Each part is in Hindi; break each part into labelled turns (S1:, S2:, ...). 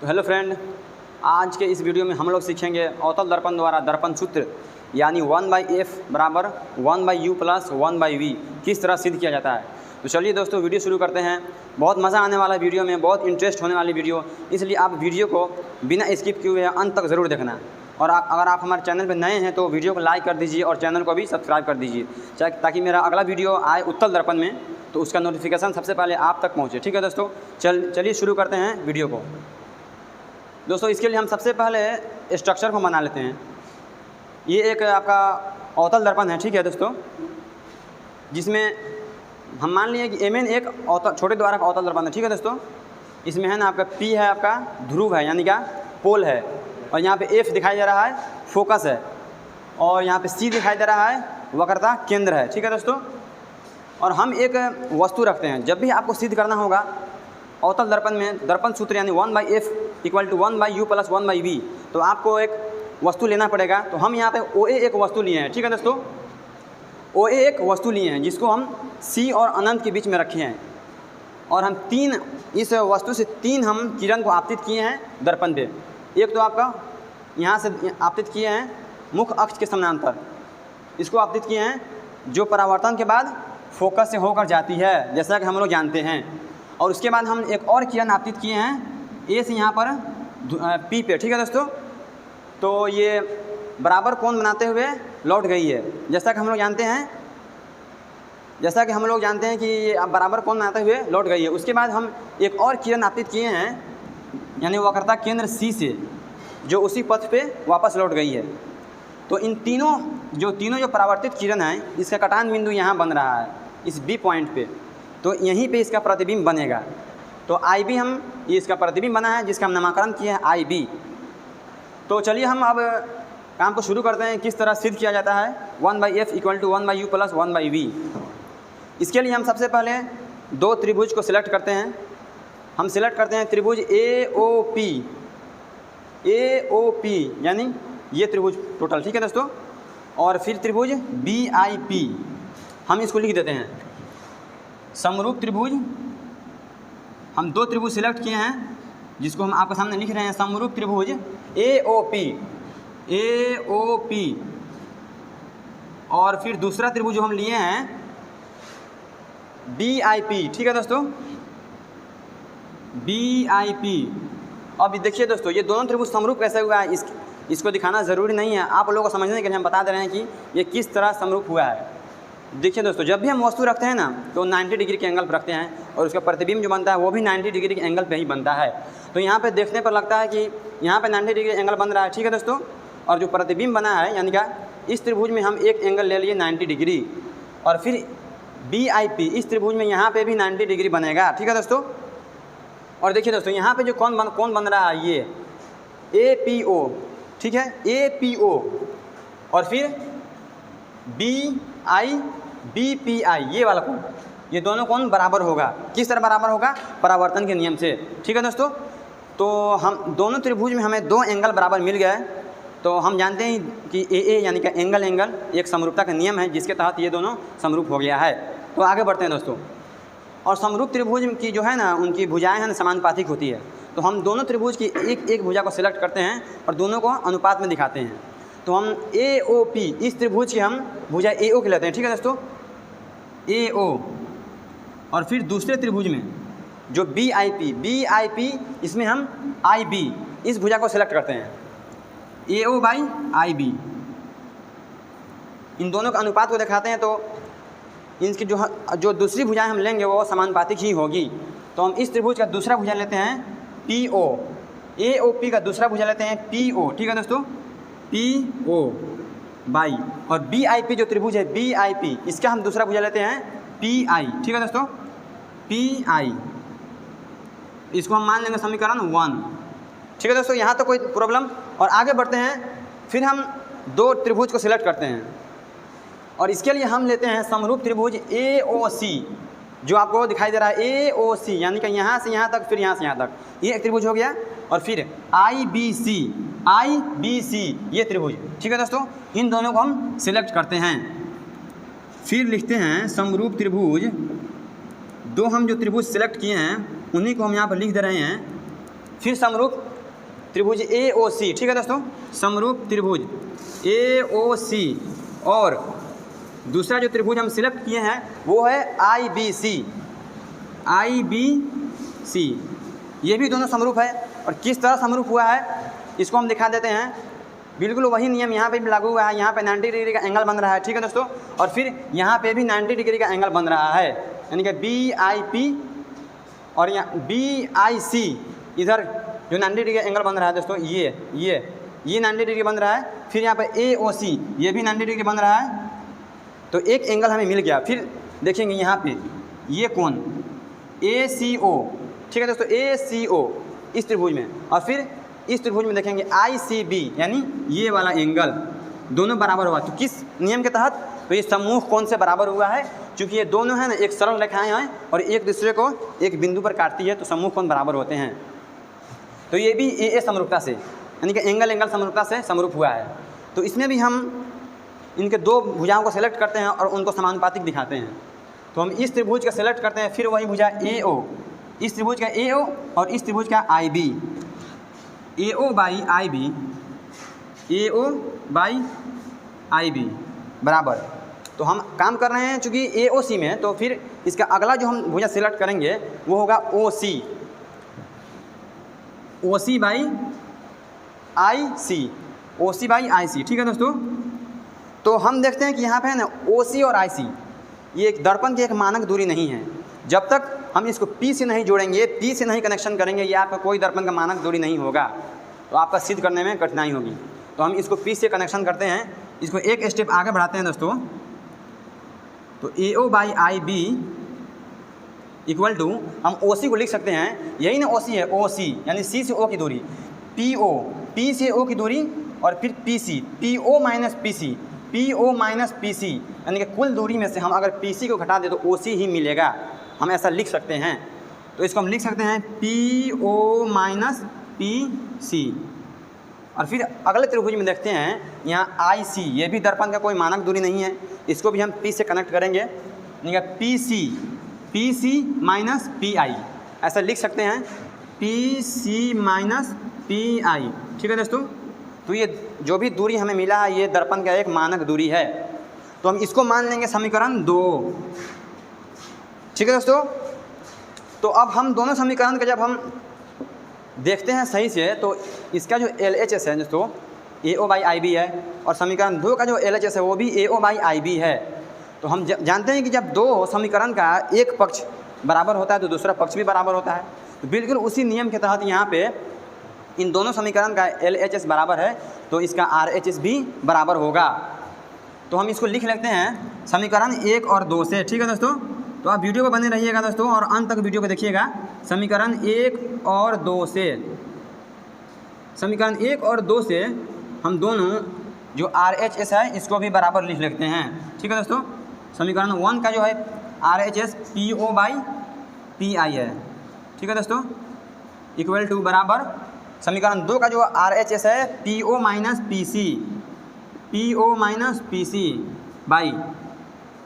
S1: तो हेलो फ्रेंड, आज के इस वीडियो में हम लोग सीखेंगे अवतल दर्पण द्वारा दर्पण सूत्र यानी 1/f बराबर 1/u प्लस 1/v किस तरह सिद्ध किया जाता है। तो चलिए दोस्तों वीडियो शुरू करते हैं। बहुत मज़ा आने वाला वीडियो में, बहुत इंटरेस्ट होने वाली वीडियो, इसलिए आप वीडियो को बिना स्किप किए हुए अंत तक ज़रूर देखना। और अगर आप हमारे चैनल पर नए हैं तो वीडियो को लाइक कर दीजिए और चैनल को भी सब्सक्राइब कर दीजिए ताकि मेरा अगला वीडियो आए उत्तल दर्पण में तो उसका नोटिफिकेशन सबसे पहले आप तक पहुँचे। ठीक है दोस्तों, चलिए शुरू करते हैं वीडियो को। दोस्तों इसके लिए हम सबसे पहले स्ट्रक्चर को बना लेते हैं। ये एक आपका अवतल दर्पण है, ठीक है दोस्तों, जिसमें हम मान लिए कि एम एन एक छोटे द्वारा का अवतल दर्पण है। ठीक है दोस्तों, इसमें है ना आपका पी है, आपका ध्रुव है यानी क्या पोल है, और यहाँ पे एफ दिखाई दे रहा है फोकस है, और यहाँ पे सी दिखाई दे रहा है वक्रता केंद्र है। ठीक है दोस्तों, और हम एक वस्तु रखते हैं। जब भी आपको सिद्ध करना होगा अवतल दर्पण में दर्पण सूत्र यानी 1/f equal to 1/u plus 1/v, तो आपको एक वस्तु लेना पड़ेगा। तो हम यहाँ पे OA एक वस्तु लिए हैं। ठीक है दोस्तों, OA एक वस्तु लिए हैं जिसको हम C और अनंत के बीच में रखे हैं, और हम इस वस्तु से तीन हम किरण को आपतित किए हैं दर्पण पे। एक तो आपका यहाँ से आपतित किए हैं मुख्य अक्ष के समानांतर, इसको आपतित किए हैं जो परावर्तन के बाद फोकस से होकर जाती है जैसा कि हम लोग जानते हैं। और उसके बाद हम एक और किरण आपतित किए हैं ए से यहाँ पर पी पे। ठीक है दोस्तों, तो ये बराबर कोण बनाते हुए लौट गई है जैसा कि हम लोग जानते हैं कि ये बराबर कोण बनाते हुए लौट गई है। उसके बाद हम एक और किरण आपतित किए हैं यानी वक्रता केंद्र सी से, जो उसी पथ पे वापस लौट गई है। तो इन तीनों जो परावर्तित किरण हैं, इसका कटान बिंदु यहाँ बन रहा है इस बी पॉइंट पे, तो यहीं पे इसका प्रतिबिंब बनेगा। तो आई बी ये इसका प्रतिबिंब बना है जिसका हम नामकरण किया है आई बी। तो चलिए हम अब काम को शुरू करते हैं किस तरह सिद्ध किया जाता है 1/f equal to 1/u plus 1/v। इसके लिए हम सबसे पहले दो त्रिभुज को सिलेक्ट करते हैं। हम सिलेक्ट करते हैं त्रिभुज AOP यानी ये त्रिभुज टोटल। ठीक है दोस्तों, और फिर त्रिभुज BIP हम इसको लिख देते हैं समरूप त्रिभुज। हम दो त्रिभुज सिलेक्ट किए हैं जिसको हम आपके सामने लिख रहे हैं समरूप त्रिभुज AOP, और फिर दूसरा त्रिभुज जो हम लिए हैं BIP। ठीक है दोस्तों, BIP। अब देखिए दोस्तों, ये दोनों त्रिभुज समरूप कैसे हुआ है इसको दिखाना ज़रूरी नहीं है, आप लोगों को समझने के लिए हम बता दे रहे हैं कि ये किस तरह समरूप हुआ है। देखिए दोस्तों, जब भी हम वस्तु रखते हैं ना तो 90 डिग्री के एंगल पर रखते हैं, और उसका प्रतिबिंब जो बनता है वो भी 90 डिग्री के एंगल पे ही बनता है। तो यहाँ पे देखने पर लगता है कि यहाँ पे 90 डिग्री एंगल बन रहा है। ठीक है दोस्तों, और जो प्रतिबिंब बना है यानी क्या इस त्रिभुज में हम एक एंगल ले लिए 90 डिग्री, और फिर BIP इस त्रिभुज में यहाँ पे भी 90 डिग्री बनेगा। ठीक है दोस्तों, और देखिए दोस्तों यहाँ पे जो कौन बन रहा है ये APO। ठीक है, APO, और फिर BPI ये वाला कोण, ये दोनों कोण बराबर होगा। किस तरह बराबर होगा? परावर्तन के नियम से। ठीक है दोस्तों, तो हम दोनों त्रिभुज में हमें दो एंगल बराबर मिल गए, तो हम जानते हैं कि AA यानी कि एंगल एक समरूपता का नियम है जिसके तहत ये दोनों समरूप हो गया है। तो आगे बढ़ते हैं दोस्तों, और समरूप त्रिभुज की जो है ना उनकी भुजाएं हैं समानुपातिक होती है। तो हम दोनों त्रिभुज की एक भुजा को सिलेक्ट करते हैं और दोनों को अनुपात में दिखाते हैं। तो हम AOP इस त्रिभुज की हम भुजा AO के लेते हैं। ठीक है दोस्तों, AO, और फिर दूसरे त्रिभुज में जो BIP इसमें हम IB इस भुजा को सिलेक्ट करते हैं AO/IB। इन दोनों का अनुपात को दिखाते हैं, तो इनकी जो दूसरी भुजाएं हम लेंगे वो समानुपातिक ही होगी। तो हम इस त्रिभुज का दूसरा भुजा लेते हैं PO, AOP का दूसरा भुजा लेते हैं PO। ठीक है दोस्तों, PO बाई, और BIP जो त्रिभुज है BIP इसका हम दूसरा भुजा लेते हैं PI। ठीक है दोस्तों, PI, इसको हम मान लेंगे समीकरण 1। ठीक है दोस्तों, यहाँ तो कोई प्रॉब्लम। और आगे बढ़ते हैं, फिर हम दो त्रिभुज को सिलेक्ट करते हैं, और इसके लिए हम लेते हैं समरूप त्रिभुज AOC जो आपको दिखाई दे रहा है AOC यानी कि यहाँ से यहाँ तक, फिर यहाँ से यहाँ तक, ये एक त्रिभुज हो गया। और फिर IBC ये त्रिभुज। ठीक है दोस्तों, इन दोनों को हम सिलेक्ट करते हैं। फिर लिखते हैं समरूप त्रिभुज, हम जो त्रिभुज सिलेक्ट किए हैं उन्हीं को हम यहाँ पर लिख दे रहे हैं। फिर समरूप त्रिभुज AOC, ठीक है दोस्तों, समरूप त्रिभुज AOC। और दूसरा जो त्रिभुज हम सिलेक्ट किए हैं वो है IBC। ये भी दोनों समरूप है। और किस तरह समरूप हुआ है इसको हम दिखा देते हैं। बिल्कुल वही नियम यहाँ पे भी लागू हुआ है। यहाँ पे 90 डिग्री का एंगल बन रहा है, ठीक है दोस्तों, और फिर यहाँ पे भी 90 डिग्री का एंगल बन रहा है, यानी कि BIP और यहाँ BIC, इधर जो 90 डिग्री का एंगल बन रहा है दोस्तों, ये 90 डिग्री बन रहा है। फिर यहाँ पे AOC, ये भी 90 डिग्री बन रहा है। तो एक एंगल हमें मिल गया। फिर देखेंगे यहाँ पे ये कोण ACO, ठीक है दोस्तों, ACO इस त्रिभुज में, और फिर इस त्रिभुज में देखेंगे ICB, यानी ये वाला एंगल, दोनों बराबर हुआ। तो किस नियम के तहत? तो ये समूह कोण से बराबर हुआ है, क्योंकि ये दोनों हैं ना एक सरल रेखाएं हैं और एक दूसरे को एक बिंदु पर काटती है, तो समूह कोण बराबर होते हैं। तो ये भी AA समरूपता से, यानी कि एंगल समरूपता से समरूप हुआ है। तो इसमें भी हम इनके दो भुजाओं को सेलेक्ट करते हैं और उनको समानुपातिक दिखाते हैं। तो हम इस त्रिभुज का सेलेक्ट करते हैं, फिर वही भुजा AO, इस त्रिभुज का AO और इस त्रिभुज का IB, AO बाई IB बराबर। तो हम काम कर रहे हैं चूँकि AOC में, तो फिर इसका अगला जो हम भुजा सेलेक्ट करेंगे वो होगा OC बाई IC, ठीक है दोस्तों। तो हम देखते हैं कि यहाँ पे है ना OC और IC ये एक दर्पण की एक मानक दूरी नहीं है। जब तक हम इसको P से नहीं जोड़ेंगे, P से नहीं कनेक्शन करेंगे, ये आपका कोई दर्पण का मानक दूरी नहीं होगा, तो आपका सिद्ध करने में कठिनाई होगी। तो हम इसको P से कनेक्शन करते हैं, इसको एक स्टेप आगे बढ़ाते हैं दोस्तों। तो AO by IB equal to हम OC को लिख सकते हैं, यही ना OC है, OC यानी C से O की दूरी, PO P से O की दूरी, और फिर PC PO माइनस PC, यानी कि कुल दूरी में से हम अगर PC को घटा दे तो OC ही मिलेगा, हम ऐसा लिख सकते हैं। तो इसको हम लिख सकते हैं PO माइनस PC। और फिर अगले त्रिभुज में देखते हैं यहाँ IC, ये भी दर्पण का कोई मानक दूरी नहीं है, इसको भी हम P से कनेक्ट करेंगे, यानी कि PC माइनस PI, ऐसा लिख सकते हैं PC माइनस PI, ठीक है दोस्तों। तो ये जो भी दूरी हमें मिला है ये दर्पण का एक मानक दूरी है, तो हम इसको मान लेंगे समीकरण 2, ठीक है दोस्तों। तो अब हम दोनों समीकरण का जब हम देखते हैं सही से, तो इसका जो LHS है दोस्तों AO बाई IB है, और समीकरण 2 का जो LHS है वो भी AO बाई IB है। तो हम जानते हैं कि जब दो समीकरण का एक पक्ष बराबर होता है तो दूसरा पक्ष भी बराबर होता है। तो बिल्कुल उसी नियम के तहत यहाँ पे इन दोनों समीकरण का LHS बराबर है, तो इसका RHS भी बराबर होगा। तो हम इसको लिख लेते हैं समीकरण 1 और 2 से, ठीक है दोस्तों। तो आप वीडियो पर बने रहिएगा दोस्तों और अंत तक वीडियो को देखिएगा। समीकरण 1 और 2 से, समीकरण 1 और 2 से हम दोनों जो RHS है इसको भी बराबर लिख लेते हैं, ठीक है दोस्तों। समीकरण 1 का जो है RHS PO बाई PI है, ठीक है दोस्तों, इक्वल टू बराबर समीकरण 2 का जो RHS है PO minus PC by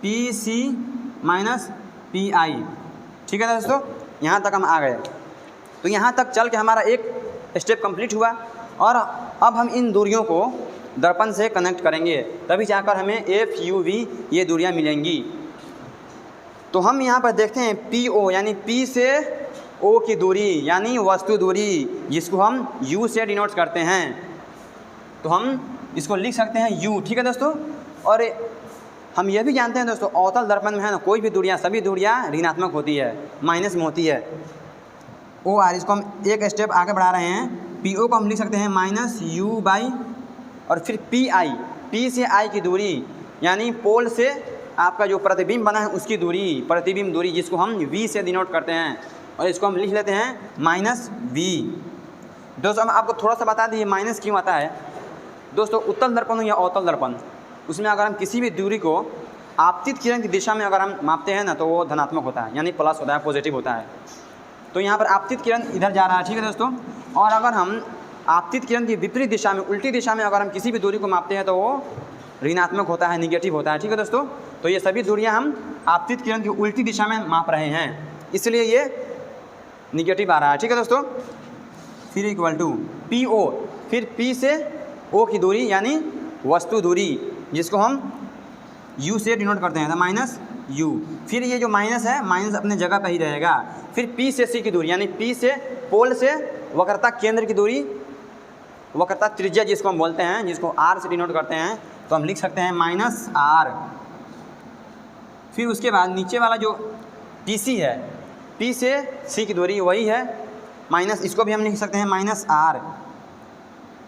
S1: PC minus PI, ठीक है दोस्तों। यहाँ तक हम आ गए। तो यहाँ तक चल के हमारा एक स्टेप कंप्लीट हुआ, और अब हम इन दूरियों को दर्पण से कनेक्ट करेंगे, तभी जाकर हमें FUV ये दूरियाँ मिलेंगी। तो हम यहाँ पर देखते हैं PO यानी P से O की दूरी, यानी वस्तु दूरी, जिसको हम U से डिनोट करते हैं। तो हम इसको लिख सकते हैं U, ठीक है दोस्तों। और हम ये भी जानते हैं दोस्तों अवतल दर्पण में है ना कोई भी दूरियाँ, सभी दूरियाँ ऋणात्मक होती है, माइनस में होती है। OR इसको हम एक स्टेप आगे बढ़ा रहे हैं, PO को हम लिख सकते हैं माइनस U बाई, और फिर PI P से I की दूरी, यानी पोल से आपका जो प्रतिबिंब बना है उसकी दूरी, प्रतिबिंब दूरी, जिसको हम V से डिनोट करते हैं, और इसको हम लिख लेते हैं माइनस V। दोस्तों हम आपको थोड़ा सा बता दिए माइनस क्यों आता है। दोस्तों उत्तल दर्पण हो या अवतल दर्पण, उसमें अगर हम किसी भी दूरी को आपतित किरण की दिशा में अगर हम मापते हैं ना तो वो धनात्मक होता है, यानी प्लस होता है, पॉजिटिव होता है। तो यहाँ पर आपतित किरण इधर जा रहा है, ठीक है दोस्तों। और अगर हम आपतित किरण की विपरीत दिशा में, उल्टी दिशा में अगर हम किसी भी दूरी को मापते हैं तो वो ऋणात्मक होता है, निगेटिव होता है, ठीक है दोस्तों। तो ये सभी दूरियाँ हम आपतित किरण की उल्टी दिशा में माप रहे हैं, इसलिए ये निगेटिव आ रहा है, ठीक है दोस्तों। फिर इक्वल टू पी ओ, फिर पी से ओ की दूरी यानी वस्तु दूरी जिसको हम u से डिनोट करते हैं, तो माइनस u। फिर ये जो माइनस है माइनस अपने जगह पर ही रहेगा। फिर p से c की दूरी यानी p से पोल से वक्रता केंद्र की दूरी, वक्रता त्रिज्या जिसको हम बोलते हैं, जिसको r से डिनोट करते हैं, तो हम लिख सकते हैं माइनस r। फिर उसके बाद नीचे वाला जो pc है, p से c की दूरी वही है माइनस, इसको भी हम लिख सकते हैं माइनस r,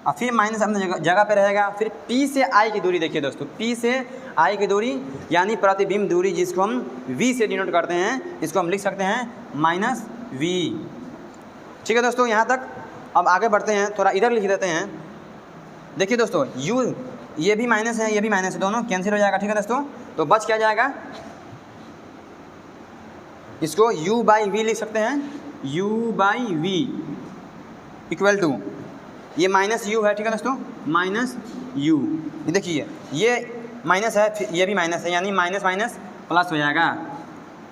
S1: और फिर माइनस अपने जगह पे रहेगा। फिर P से I की दूरी देखिए दोस्तों, P से I की दूरी यानी प्रतिबिंब दूरी जिसको हम V से डिनोट करते हैं, इसको हम लिख सकते हैं माइनस V। ठीक है दोस्तों, यहाँ तक। अब आगे बढ़ते हैं, थोड़ा इधर लिख देते हैं। देखिए दोस्तों U ये भी माइनस है, ये भी माइनस है, दोनों कैंसिल हो जाएगा। ठीक है दोस्तों, तो बच क्या जाएगा, इसको U बाई V लिख सकते हैं, U by V equal to ये माइनस u है। ठीक है दोस्तों, माइनस u। ये देखिए ये माइनस है, फिर ये भी माइनस है, यानी माइनस माइनस प्लस हो जाएगा।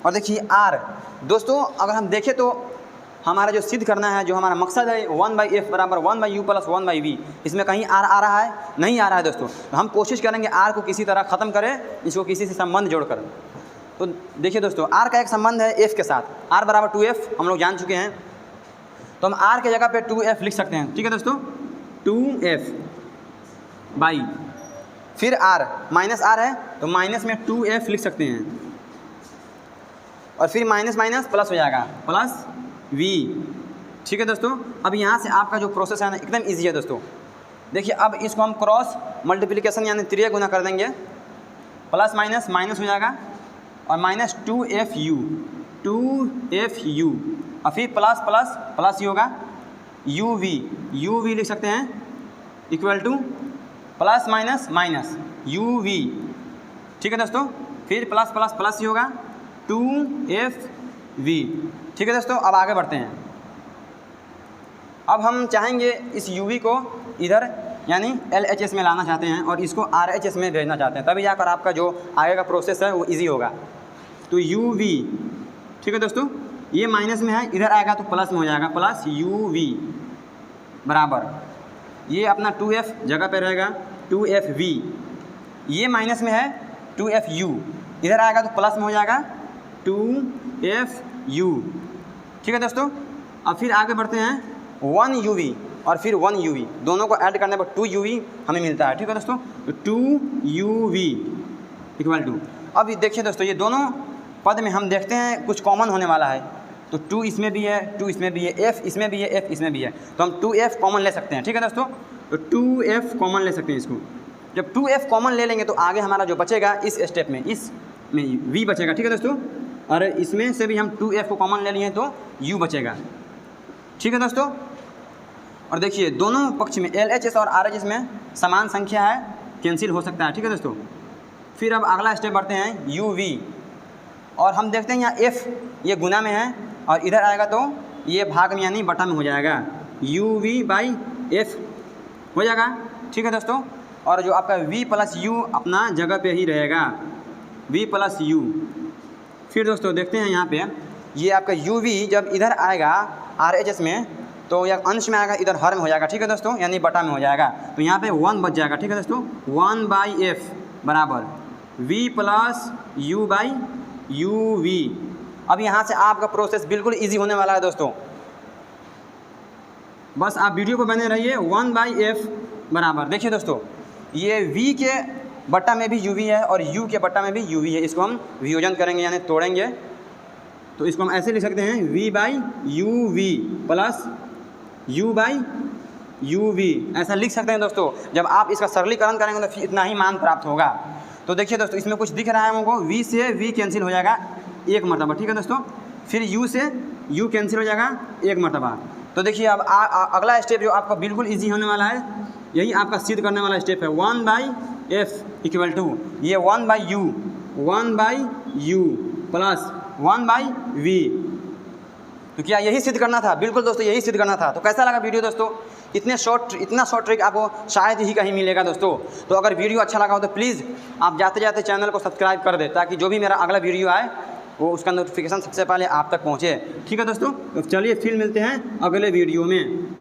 S1: और देखिए r दोस्तों, अगर हम देखें तो हमारा जो सिद्ध करना है, जो हमारा मकसद है 1/f बराबर 1/u प्लस 1/v, इसमें कहीं r आ रहा है, नहीं आ रहा है दोस्तों। तो हम कोशिश करेंगे r को किसी तरह ख़त्म करें, इसको किसी से संबंध जोड़कर। तो देखिए दोस्तों, r का एक संबंध है f के साथ, r बराबर 2f हम लोग जान चुके हैं, तो हम r के जगह पे 2f लिख सकते हैं। ठीक है दोस्तों, 2f बाई फिर r माइनस r है तो माइनस में 2f लिख सकते हैं, और फिर माइनस माइनस प्लस हो जाएगा, प्लस v। ठीक है दोस्तों, अब यहाँ से आपका जो प्रोसेस है ना एकदम ईजी है दोस्तों। देखिए अब इसको हम क्रॉस मल्टीप्लिकेशन यानी त्रिय गुना कर देंगे, प्लस माइनस माइनस हो जाएगा, और माइनस 2fu और फिर प्लस प्लस प्लस ही होगा uv लिख सकते हैं equal two plus minus minus uv। ठीक है दोस्तों, फिर प्लस प्लस प्लस ही होगा 2fv। ठीक है दोस्तों, अब आगे बढ़ते हैं। अब हम चाहेंगे इस uv को इधर यानी LHS में लाना चाहते हैं और इसको RHS में भेजना चाहते हैं, तभी जाकर आपका जो आगे का प्रोसेस है वो इजी होगा। तो uv, ठीक है दोस्तों, ये माइनस में है, इधर आएगा तो प्लस में हो जाएगा, प्लस uv बराबर ये अपना 2f जगह पे रहेगा 2fv, ये माइनस में है 2fu, इधर आएगा तो प्लस में हो जाएगा 2fu। ठीक है दोस्तों, अब फिर आगे बढ़ते हैं 1uv और फिर 1uv, दोनों को ऐड करने पर 2uv हमें मिलता है। ठीक है दोस्तों, तो 2uv इक्वल टू, अब देखिए दोस्तों ये दोनों पद में हम देखते हैं कुछ कॉमन होने वाला है, तो 2 इसमें भी है, 2 इसमें भी है, f इसमें भी है, f इसमें भी है, तो हम 2f कॉमन ले सकते हैं। ठीक है दोस्तों, तो 2f कॉमन ले सकते हैं इसको। जब 2f कॉमन ले लेंगे तो आगे हमारा जो बचेगा इस स्टेप में, इसमें v बचेगा। ठीक है दोस्तों, और इसमें से भी हम 2f को कॉमन ले लिए तो u बचेगा। ठीक है दोस्तों, और देखिए दोनों पक्ष में LHS और RHS में समान संख्या है, कैंसिल हो सकता है। ठीक है दोस्तों, फिर अब अगला स्टेप बढ़ते हैं uv, और हम देखते हैं यहाँ f ये गुना में है और इधर आएगा तो ये भाग में यानी बटा में हो जाएगा, uv बाई f हो जाएगा। ठीक है दोस्तों, और जो आपका v प्लस u अपना जगह पे ही रहेगा, v प्लस u। फिर दोस्तों देखते हैं यहाँ पे ये आपका uv जब इधर आएगा RHS में तो यह अंश में आएगा, इधर हर में हो जाएगा। ठीक है दोस्तों, यानी बटा में हो जाएगा, तो यहाँ पे 1 बच जाएगा। ठीक है दोस्तों, 1/f बराबर v plus u by uv। अब यहाँ से आपका प्रोसेस बिल्कुल इजी होने वाला है दोस्तों, बस आप वीडियो को बने रहिए। 1/f बराबर देखिए दोस्तों ये v के बट्टा में भी uv है और u के बट्टा में भी uv है, इसको हम वियोजन करेंगे यानी तोड़ेंगे, तो इसको हम ऐसे लिख सकते हैं v by uv plus u by uv, ऐसा लिख सकते हैं दोस्तों। जब आप इसका सरलीकरण करेंगे तो फिर इतना ही मान प्राप्त होगा। तो देखिए दोस्तों इसमें कुछ दिख रहा है हमको, v से v कैंसिल हो जाएगा एक मरतबा। ठीक है दोस्तों, फिर u से u कैंसिल हो जाएगा एक मरतबा। तो देखिए अब अगला स्टेप जो आपका बिल्कुल इजी होने वाला है, यही आपका सिद्ध करने वाला स्टेप है 1/f इक्वल टू ये 1/u प्लस 1/v। तो क्या यही सिद्ध करना था? बिल्कुल दोस्तों यही सिद्ध करना था। तो कैसा लगा वीडियो दोस्तों? इतना शॉर्ट ट्रिक आपको शायद ही कहीं मिलेगा दोस्तों। तो अगर वीडियो अच्छा लगा हो तो प्लीज़ आप जाते जाते चैनल को सब्सक्राइब कर दें, ताकि जो भी मेरा अगला वीडियो आए वो उसका नोटिफिकेशन सबसे पहले आप तक पहुँचे। ठीक है दोस्तों, तो चलिए फिर मिलते हैं अगले वीडियो में।